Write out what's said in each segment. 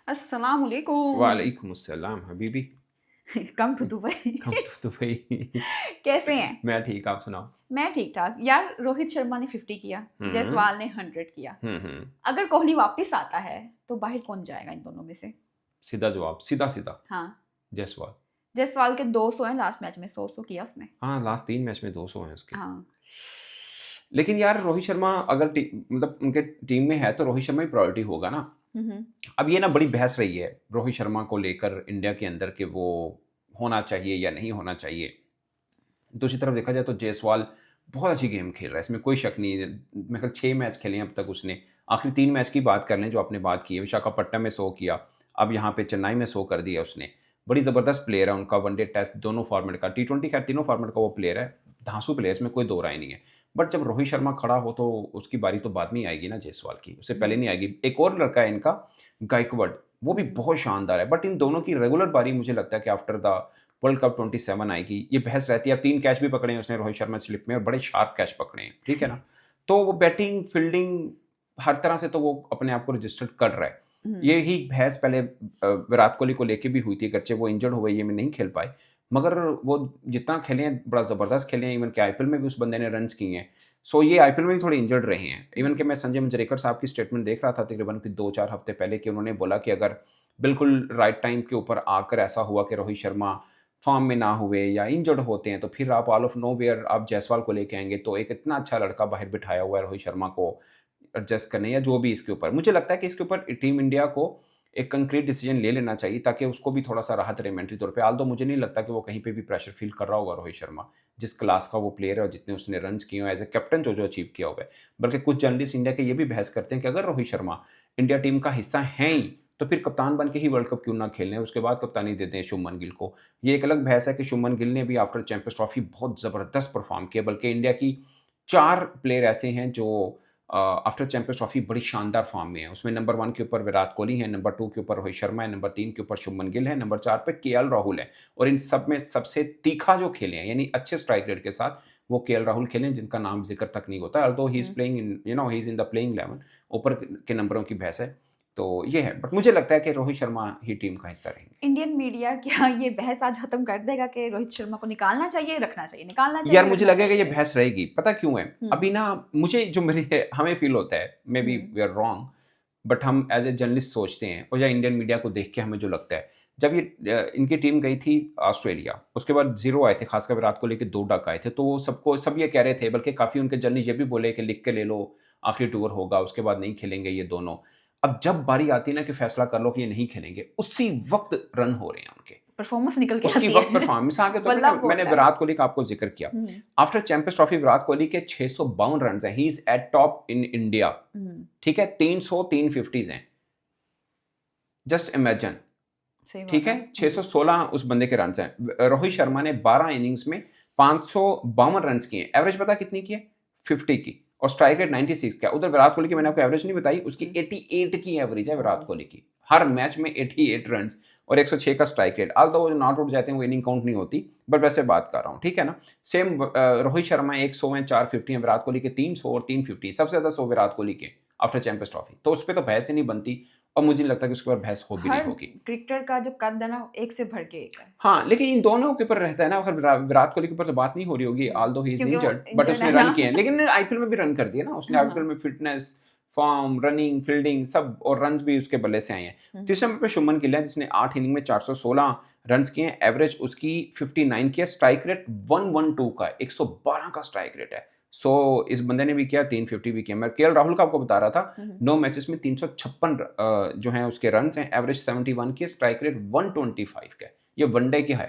अस्सलाम वालेकुम। वालेकुम अस्सलाम हबीबी। Come to Dubai. Come to Dubai. कैसे हैं? मैं ठीक, आप सुनाओ। मैं ठीक ठाक यार। रोहित शर्मा ने 50 किया, हम्म। जायसवाल ने 100 किया। हम्म। अगर कोहली वापस आता है तो बाहर कौन जाएगा इन दोनों में से? सीधा जवाब, सीधा सीधा। हाँ, जायसवाल। जायसवाल के 200 हैं लास्ट मैच में, 100 किया उसने। हाँ, लास्ट 3 मैच में 200 हैं उसके। हाँ। लेकिन यार रोहित शर्मा अगर मतलब उनके टीम में है तो रोहित शर्मा ही प्रायोरिटी होगा ना। हम्म। अब ये ना बड़ी बहस रही है रोहित शर्मा को लेकर इंडिया के अंदर कि वो होना चाहिए या नहीं होना चाहिए। दूसरी तरफ देखा जाए तो जायसवाल बहुत अच्छी गेम खेल रहा है, इसमें कोई शक नहीं है। मेरे ख्याल 6 मैच खेले हैं अब तक उसने। आखिरी 3 मैच की बात कर लें जो आपने बात की है, विशाखापट्टनम में 100 किया, अब यहाँ पे चेन्नई में 100 कर दिया उसने। बड़ी ज़बरदस्त प्लेयर है उनका, वनडे टेस्ट दोनों फॉर्मेट का, T20 खैर तीनों फॉर्मेट का वो प्लेयर है। धांसू प्लेयर, इसमें कोई दो राय नहीं है। बट जब रोहित शर्मा खड़ा हो तो उसकी बारी तो बाद में ही आएगी ना जायसवाल की, उससे पहले नहीं आएगी। एक और लड़का है इनका, गायकवाड, वो भी बहुत शानदार है। बट इन दोनों की रेगुलर बारी मुझे लगता है कि आफ्टर द वर्ल्ड कप 27 आएगी, ये बहस रहती है। अब 3 कैच भी पकड़े हैं उसने रोहित शर्मा स्लिप में, और बड़े शार्प कैच पकड़े हैं, ठीक है ना। तो वो बैटिंग फील्डिंग हर तरह से तो वो अपने आप को रजिस्टर्ड कर रहा है। ये ही बहस पहले विराट कोहली को लेके भी हुई थी, अगरचे वो इंजर्ड हो गए, ये में नहीं खेल पाए, मगर वो जितना खेले हैं बड़ा ज़बरदस्त खेले हैं। इवन के आईपीएल में भी उस बंदे ने रन किए हैं। सो ये आईपीएल में भी थोड़े इंजर्ड रहे हैं। इवन के मैं संजय मंजरेकर साहब की स्टेटमेंट देख रहा था तकरीबन 2-4 हफ्ते पहले, कि उन्होंने बोला कि अगर बिल्कुल राइट टाइम के ऊपर आकर ऐसा हुआ कि रोहित शर्मा फॉर्म में ना हुए या इंजर्ड होते हैं, तो फिर आप ऑल ऑफ नो वेयर आप जायसवाल को लेके आएंगे। तो एक इतना अच्छा लड़का बाहर बिठाया हुआ है रोहित शर्मा को एडजस्ट करने या जो भी इसके ऊपर, मुझे लगता है कि इसके ऊपर टीम इंडिया को एक कंक्रीट डिसीजन ले लेना चाहिए, ताकि उसको भी थोड़ा सा राहत रहे मेंटली तौर पे। आल तो मुझे नहीं लगता कि वो कहीं पे भी प्रेशर फील कर रहा होगा रोहित शर्मा, जिस क्लास का वो प्लेयर है और जितने उसने रन किए हैं एज ए कैप्टन जो जो अचीव किया हुआ है। बल्कि कुछ जर्नलिस्ट इंडिया के ये भी बहस करते हैं कि अगर रोहित शर्मा इंडिया टीम का हिस्सा है ही, तो फिर कप्तान बन के ही वर्ल्ड कप क्यों ना खेलने, उसके बाद कप्तानी देते हैं शुभमन गिल को। ये एक अलग बहस है कि शुभमन गिल ने भी आफ्टर चैंपियंस ट्रॉफी बहुत ज़बरदस्त परफॉर्म किया, बल्कि इंडिया की 4 प्लेयर ऐसे हैं जो आफ्टर चैंपियंस ट्रॉफी बड़ी शानदार फॉर्म में है। उसमें नंबर 1 के ऊपर विराट कोहली है, नंबर 2 के ऊपर रोहित शर्मा है, नंबर 3 के ऊपर शुभमन गिल है, नंबर 4 पे केएल राहुल है। और इन सब में सबसे तीखा जो खेले हैं, यानी अच्छे स्ट्राइक रेट के साथ, वो केएल राहुल खेले हैं, जिनका नाम जिक्र तक नहीं होता, although he is playing in he is in the playing 11, ऊपर के नंबरों की बहस है। तो ये है, बट मुझे लगता है कि रोहित शर्मा ही टीम का हिस्सा रहेंगे। इंडियन मीडिया क्या ये बहस आज खत्म कर देगा कि रोहित शर्मा को निकालना चाहिए, रखना चाहिए, निकालना यार चाहिए, मुझे रखना लगेगा ये चाहिए? बहस रहेगी, पता क्यों है? अभी ना मुझे जो मेरे हमें फील होता है, maybe we are wrong, but हम एज ए जर्नलिस्ट सोचते हैं, और या इंडियन मीडिया को देख के हमें जो लगता है, जब ये इनकी टीम गई थी ऑस्ट्रेलिया, उसके बाद 0 आए थे, खासकर विराट कोहली के 2 डक आए थे, तो वो सब ये कह रहे थे, बल्कि काफ़ी उनके जर्नलिस्ट ये भी बोले कि लिख के ले लो, आखिरी टूर होगा, उसके बाद नहीं खेलेंगे ये दोनों। अब जब बारी आती है ना कि फैसला कर लो कि ये नहीं खेलेंगे, उसी वक्त रन हो रहे हैं उनके। परफॉर्मेंस निकल के उसकी आती वक्त है। परफॉर्मेंस आगे तो बल्ला मैंने बोलता है। विराट कोहली का आपको जिक्र किया। After champions trophy Virat Kohli के 652 रन हैं, he is eight top in India. ठीक है, 300 350 हैं, जस्ट इमेजिन। सही ठीक बात है, है। 616 उस बंदे के रन हैं। रोहित शर्मा ने 12 इनिंग्स में 552 रन किए, एवरेज पता कितनी की है? 50 की, और स्ट्राइक रेट 96 का। उधर विराट कोहली की मैंने आपको एवरेज नहीं बताई, उसकी 88 की एवरेज है विराट कोहली की, हर मैच में 88 रन और 106 का स्ट्राइक रेट। आल तो वो नॉट आउट जाते हैं वो इनिंग काउंट नहीं होती, बट वैसे बात कर रहा हूँ, ठीक है ना। सेम रोहित शर्मा 100 में 450 है, विराट कोहली के 300 और 350, सबसे ज्यादा 100 विराट कोहली के आफ्टर चैंपियंस ट्रॉफी। तो उस पर तो बहस ही नहीं बनती, और मुझे नहीं लगता कि उसके ऊपर बहस हो भी नहीं हर होगी। क्रिकेटर का जो कद है ना, एक से भर के एक है। हाँ, लेकिन इन दोनों के ऊपर रहता है ना, अगर विराट कोहली के ऊपर तो बात नहीं हो रही होगी, ऑल्दो ही इज क्योंकि वो इंजर्ड, बट इंजर्ड उसने है ना। रन किए हैं, लेकिन आईपीएल में भी रन कर दिया ना उसने। आईपीएल में फिटनेस, फॉर्म, रनिंग, फील्डिंग सब, और रन भी उसके बल्ले से आए हैं। तीसरे नंबर पे शुभमन गिल है, जिसने 8 इनिंग में 416 रन किए हैं, एवरेज उसकी 59 की है, स्ट्राइक रेट 112 का है, 112 का स्ट्राइक रेट है। सो इस बंदे ने भी किया, 350 भी किया। मैं केएल राहुल का आपको बता रहा था, 9 मैचेस में 356 जो हैं उसके रन हैं, एवरेज 71 की, स्ट्राइक रेट 125 का है। ये वनडे की है।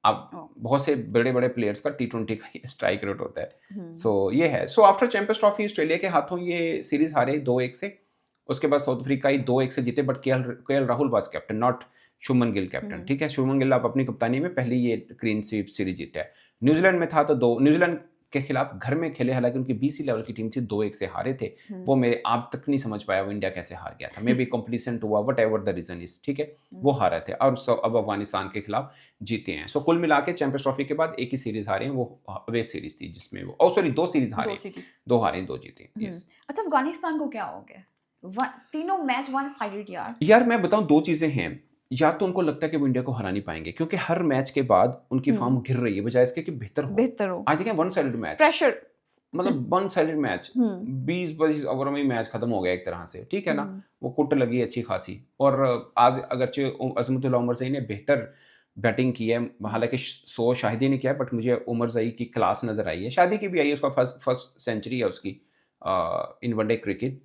अब बहुत से बड़े बड़े प्लेयर्स का T20 का स्ट्राइक रेट होता है। सो ये है। So after champions trophy Australia के हाथों ये सीरीज हारे 2-1 से, उसके बाद साउथ अफ्रीका ही 2-1 से जीते, but KL Rahul was captain, not Shubman Gill captain. ठीक है, शुभमन गिल आप अपनी कप्तानी में पहली ये क्लीन स्वीप सीरीज जीता है। न्यूजीलैंड में था तो न्यूजीलैंड के खिलाफ घर में खेले, हालांकि उनकी BC लेवल की टीम थी, 2-1 से हारे थे। वो मेरे आप तक नहीं समझ पाया वो इंडिया कैसे हार गया था। मे बी कॉम्प्लीसेंट हुआ, whatever the reason is, ठीक है, वो हारे थे, और अब अफगानिस्तान के खिलाफ जीते हैं। सो कुल मिला के चैंपियंस ट्रॉफी के बाद एक ही सीरीज हारे हैं, वो अवे सीरीज थी, जिसमें वो सॉरी 2 सीरीज हारे, 2 हारे 2 जीते। यस। अच्छा, अफगानिस्तान को क्या हो गया? तीनों मैच वन साइडेड यार। यार मैं बताऊं, दो चीजें हैं। या तो उनको लगता है कि वो इंडिया को हरा नहीं पाएंगे क्योंकि हर मैच के बाद उनकी फॉर्म गिर रही है, बजाय इसके कि बेहतर हो। I think one sided match, pressure. मतलब वन साइडेड मैच, 20-25 ओवर में ही मैच खत्म हो गया एक तरह से, ठीक है ना। वो कुट लगी अच्छी खासी। और आज अगरचे अजमतुल्ला उमर ज़ई ने बेहतर बैटिंग की है, हालांकि 100 शाहिदी ने किया है, बट मुझे उमर ज़ई की क्लास नज़र आई है। शाहिदी की भी आई है, उसका फर्स्ट सेंचुरी है उसकी इन वनडे क्रिकेट,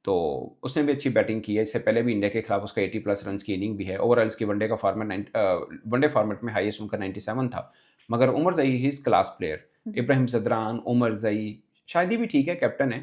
तो उसने भी अच्छी बैटिंग की है। इससे पहले भी इंडिया के खिलाफ उसका 80+ रन की इनिंग भी है। ओवरऑल इसकी वनडे का फॉर्मेट वनडे फॉर्मेट में हाईएस्ट उनका 97 था। मगर Omarzai he is class player. Ibrahim Zadran, Omarzai, शायद भी ठीक है, कैप्टन है।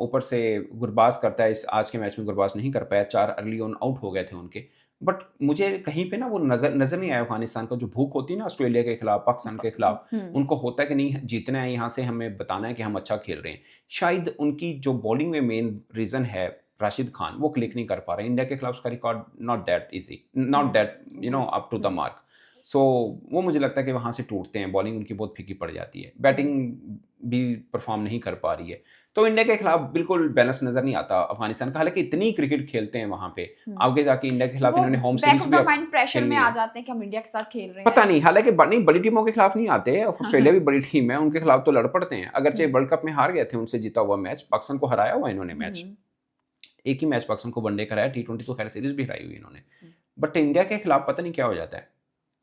ऊपर से गुरबाज करता है, इस आज के मैच में गुरबाज नहीं कर पाया, 4 अर्ली ऑन आउट हो गए थे उनके। बट मुझे कहीं पे ना वो नज़र नहीं आया अफगानिस्तान का जो भूख होती है ना ऑस्ट्रेलिया के खिलाफ, पाकिस्तान के खिलाफ, उनको होता है कि नहीं जीतना है, यहाँ से हमें बताना है कि हम अच्छा खेल रहे हैं। शायद उनकी जो बॉलिंग में मेन रीज़न है राशिद खान, वो क्लिक नहीं कर पा रहे। इंडिया के खिलाफ उसका record not that easy, not that up to the mark. So वो मुझे लगता है कि वहाँ से टूटते हैं, बॉलिंग उनकी बहुत फीकी पड़ जाती है, बैटिंग भी परफॉर्म नहीं कर पा रही है। तो इंडिया के खिलाफ बिल्कुल बैलेंस नजर नहीं आता अफगानिस्तान का, हालांकि इतनी क्रिकेट खेलते हैं वहाँ पे। आगे जाके इंडिया के खिलाफ इन्होंने होम सीरीज भी माइंड प्रेशर में आ जाते हैं कि हम इंडिया के साथ खेल रहे हैं। पता नहीं, हालांकि नहीं, बड़ी टीमों के खिलाफ नहीं आते। ऑस्ट्रेलिया भी बड़ी टीम है, उनके खिलाफ तो लड़ पड़ते हैं। अगरचे वर्ल्ड कप में हार गए थे, उनसे जीता हुआ मैच, पाकिस्तान को हराया हुआ इन्होंने मैच, एक ही मैच पाकिस्तान को वनडे कराया, T20 तो खैर सीरीज भी हराई हुई इन्होंने। बट इंडिया के खिलाफ पता नहीं क्या हो जाता है,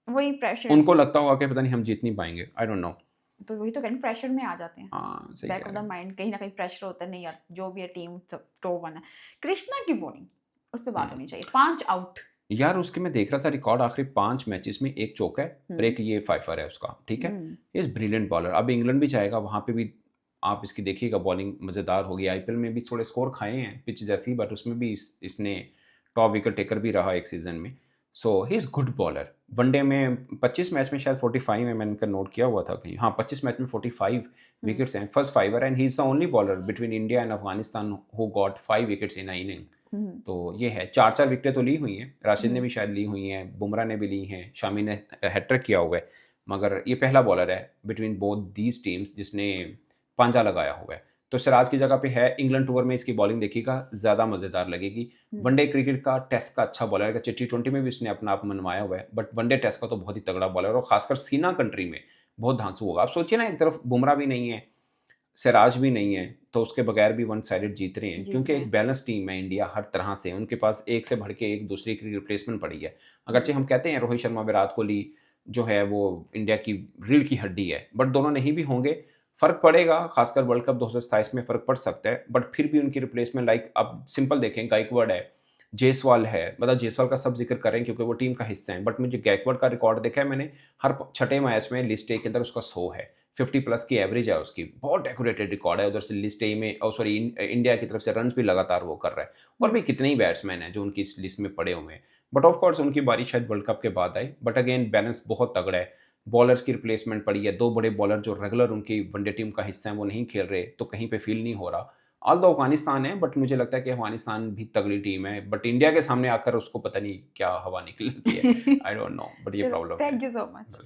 वही प्रेशर, उनको लगता होगा कि पता नहीं हम जीत नहीं पाएंगे, आई डोंट नो। तो वही तो कहते हैं, प्रेशर में आ जाते हैं। हाँ, सही बैक ऑफ द माइंड कहीं ना कहीं प्रेशर होता है, नहीं यार जो भी है टीम टॉप 1 है। कृष्णा की बॉलिंग, उस पर बात होनी चाहिए। 5 आउट यार, उसके मैं देख रहा था रिकॉर्ड, आखिरी 5 मैचेस में 1 चौका है और 1 ये फाइफर है उसका, ठीक है। Is brilliant bowler. अब इंग्लैंड भी जाएगा, वहाँ पे भी आप इसकी देखिएगा, बॉलिंग मज़ेदार होगी। आईपीएल में भी थोड़े स्कोर खाए हैं पिच जैसी, बट उसमें भी इसने टॉप विकेट टेकर भी रहा एक सीजन में। So he is good bowler. One day में 25 मैच में शायद 45 है, मैंने इनका नोट किया हुआ था कहीं। हाँ, 25 मैच में 45 विकेट्स हैं, first fiver, and he is the only bowler between India and Afghanistan who got 5 wickets in a inning. तो ये है, 4-4 विकेटें तो ली हुई हैं, राशिद ने भी शायद ली हुई हैं, बुमराह ने भी ली हैं, शामी ने हैट्रिक किया हुआ है, मगर ये पहला बॉलर है बिटवीन बोथ दीज टीम्स जिसने पांजा लगाया हुआ है। तो सिराज की जगह पे है। इंग्लैंड टूर में इसकी बॉलिंग देखिएगा, ज़्यादा मज़ेदार लगेगी। वनडे क्रिकेट का, टेस्ट का अच्छा बॉलर है, T20 में भी उसने अपना आप मनवाया हुआ है, बट वनडे टेस्ट का तो बहुत ही तगड़ा बॉलर है, और खासकर सीना कंट्री में बहुत धांसू होगा। आप सोचिए ना, एक तरफ बुमराह भी नहीं है, सिराज भी नहीं है, तो उसके बगैर भी वन साइडेड जीत रहे हैं, क्योंकि एक बैलेंस टीम है इंडिया हर तरह से। उनके पास एक से बढ़ के एक दूसरे की रिप्लेसमेंट पड़ी है। अगरचे हम कहते हैं रोहित शर्मा, विराट कोहली जो है वो इंडिया की रीढ़ की हड्डी है, बट दोनों नहीं भी होंगे, फर्क पड़ेगा, खासकर वर्ल्ड कप 2027 में फर्क पड़ सकता है। बट फिर भी उनकी रिप्लेसमेंट, लाइक अब सिंपल देखें, गायकवाड है, जायसवाल है, मतलब जायसवाल का सब जिक्र करें क्योंकि वो टीम का हिस्सा है, बट मुझे गायकवाड का रिकॉर्ड देखा है मैंने, हर छठे मैच में लिस्ट ए के अंदर उसका 100 है, 50+ की एवरेज है उसकी, बहुत डेकोरेटेड रिकॉर्ड है। उधर से लिस्ट ए में, सॉरी इंडिया की तरफ से रन भी लगातार वो कर रहा है। और भी कितने ही बैट्समैन हैं जो उनकी इस लिस्ट में पड़े हुए हैं, बट ऑफ कोर्स उनकी बारी शायद वर्ल्ड कप के बाद आई। बट अगेन बैलेंस बहुत तगड़ा है। बॉलर्स की रिप्लेसमेंट पड़ी है, 2 बड़े बॉलर जो रेगुलर उनकी वनडे टीम का हिस्सा है वो नहीं खेल रहे, तो कहीं पे फील नहीं हो रहा। ऑल दो अफगानिस्तान है, बट मुझे लगता है कि अफगानिस्तान भी तगड़ी टीम है, बट इंडिया के सामने आकर उसको पता नहीं क्या हवा निकलती है, आई डोंट नो, बट ये प्रॉब्लम है। Thank you so much.